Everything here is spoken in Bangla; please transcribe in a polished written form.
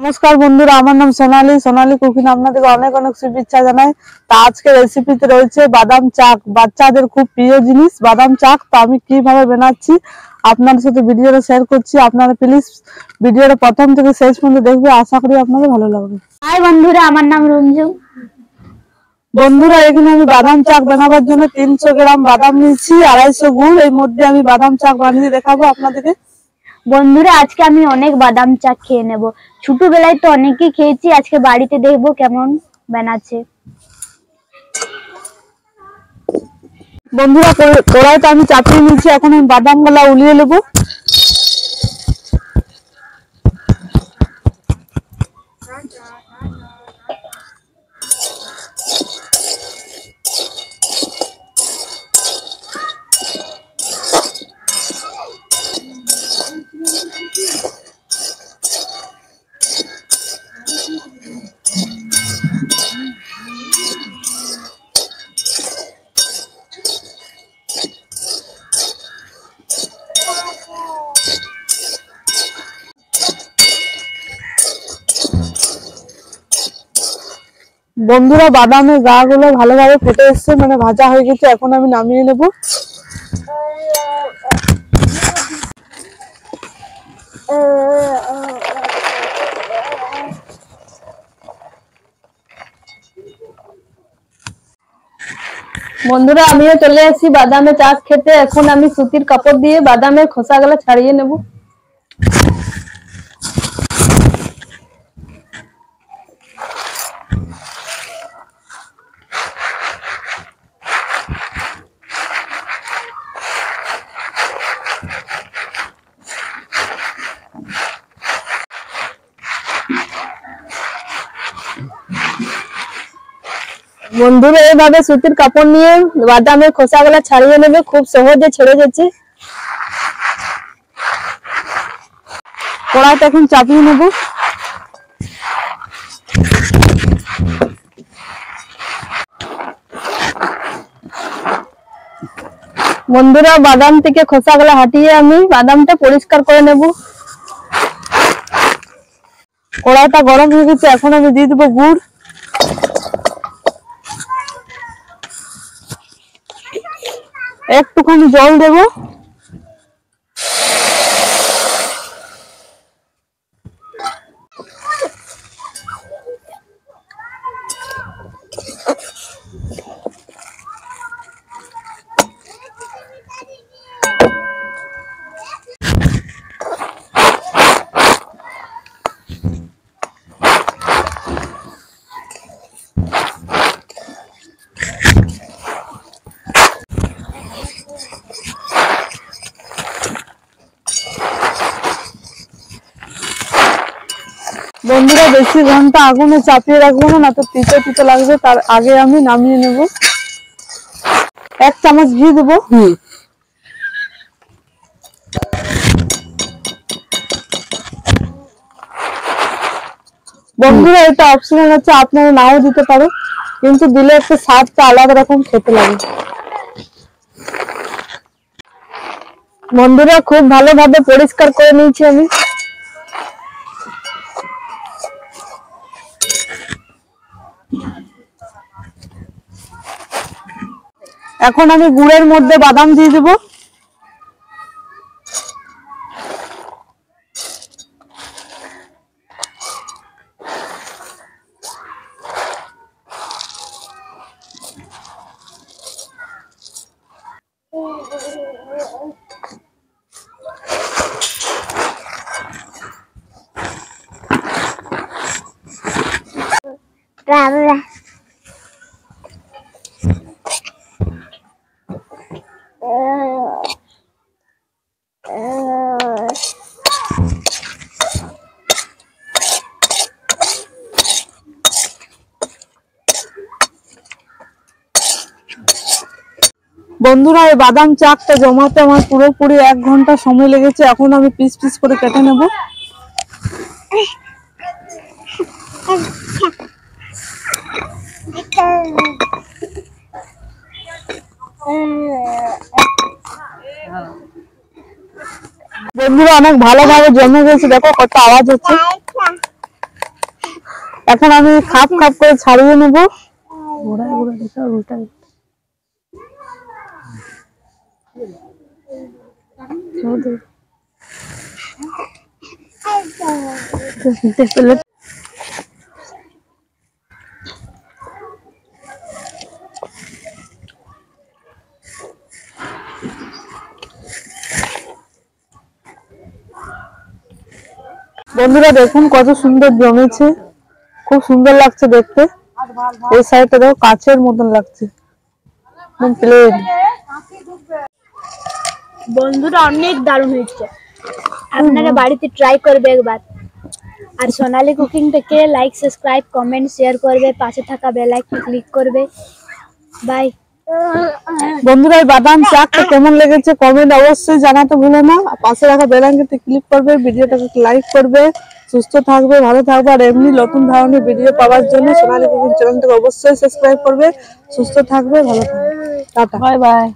নমস্কার বন্ধুরা, আমার নাম সোনালী কুকিং আপনাদেরকে অনেক অনেক শুভেচ্ছা জানাই। তা আজকে রেসিপিতে রয়েছে বাদাম চাক, বাচ্চাদের খুব প্রিয় জিনিস বাদাম চাক। তো আমি কিভাবে বানাচ্ছি আপনাদের সাথে ভিডিওটা শেয়ার করছি। আপনারা প্লিজ ভিডিওটা প্রথম থেকে শেষ পর্যন্ত দেখবে, আশা করি আপনাদের ভালো লাগবে। হাই বন্ধুরা, আমার নাম রঞ্জু। বন্ধুরা, এখানে আমি বাদাম চাক বানাবার জন্য 300 গ্রাম বাদাম নিয়েছি, 250 গুড়। এর মধ্যে আমি বাদাম চাক বানিয়ে দেখাবো আপনাদেরকে। বন্ধুরা, আজকে আমি অনেক বাদাম চা খেয়ে নেব। ছোটবেলায় তো অনেকই খেয়েছি, আজকে বাড়িতে দেখবো কেমন বানাচ্ছে। বন্ধুরা, কড়াইটা আমি চাপিয়ে নিয়েছি, এখন আমি বাদাম গুলা উলিয়ে নেবো। বন্ধুরা, বাদামের গা গুলো ভালোভাবে ফেটে এসছে, মানে ভাজা হয়ে গেছে। এখন আমি নামিয়ে নেব। বন্ধুরা, আমিও চলে এসেছি বাদামের চাক খেতে। এখন আমি সুতির কাপড় দিয়ে বাদামের খোসাগুলো ছাড়িয়ে নেব। বন্ধুরা, এইভাবে সুতির কাপড় নিয়ে বাদামের খোসাগুলো ছাড়িয়ে নেবে, খুব সহজে ছেড়ে যাচ্ছে। কড়াইটা এখন চাপিয়ে নেব। বন্ধুরা, বাদাম থেকে খোসাগুলো হাটিয়ে আমি বাদামটা পরিষ্কার করে নেব। কড়াইটা গরম হয়ে গেছে, এখন আমি দিয়ে দেবো গুড়। একটুখানি জল দেব। বন্ধুরা, বেশি ঘন্টা আগুনে চাপিয়ে রাখবো না, তো তিতে তিতে লাগবে। তার আগে আমি নামিয়ে নেব। 1 চামচ ঘি দেবো। বন্ধুরা, এটা অপশনাল আছে, আপনারা নাও দিতে পারো, কিন্তু দিলে একটা স্বাদটা আলাদা রকম খেতে লাগে। বন্ধুরা, খুব ভালোভাবে পরিষ্কার করে নিয়েছি আমি। এখন আমি গুড়ের মধ্যে বাদাম দিয়ে দেব। বন্ধুরা, এই বাদাম চাকটা জমাতে আমার পুরোপুরি 1 ঘন্টা সময় লেগেছে। এখন আমি পিস পিস করে কেটে নেব। বন্ধুরা, অনেক ভালোভাবে জমে গেছে, দেখো কত আওয়াজ হচ্ছে। এখন আমি খাপ খাপ করে ছাড়িয়ে নেব। বন্ধুরা দেখুন কত সুন্দর জমেছে, খুব সুন্দর লাগছে দেখতে। এই সাইডটা দেখো কাচের মতন লাগছে, একদম প্লেন। বন্ধুরা অনেক দারুণ হয়েছে, আপনারা বাড়িতে ট্রাই করবে একবার। আর সোনালী কুকিং থেকে লাইক, সাবস্ক্রাইব, কমেন্ট, শেয়ার করবে, পাশে থাকা বেল আইকন ক্লিক করবে। বাই। বন্ধুরা এই বাদাম চাকটা কেমন লেগেছে কমেন্ট অবশ্যই জানাতে ভুলো না। পাশে রাখা বেল আইকনটি ক্লিক করবে, ভিডিওটাকে লাইক করবে। সুস্থ থাকবে, ভালো থাকবে। আর এমনি নতুন ধরনের ভিডিও পাওয়ার জন্য সোনালী কুকিং চ্যানেলটাকে অবশ্যই সাবস্ক্রাইব করবে। সুস্থ থাকবে, ভালো থাকবে। Tata, bye bye.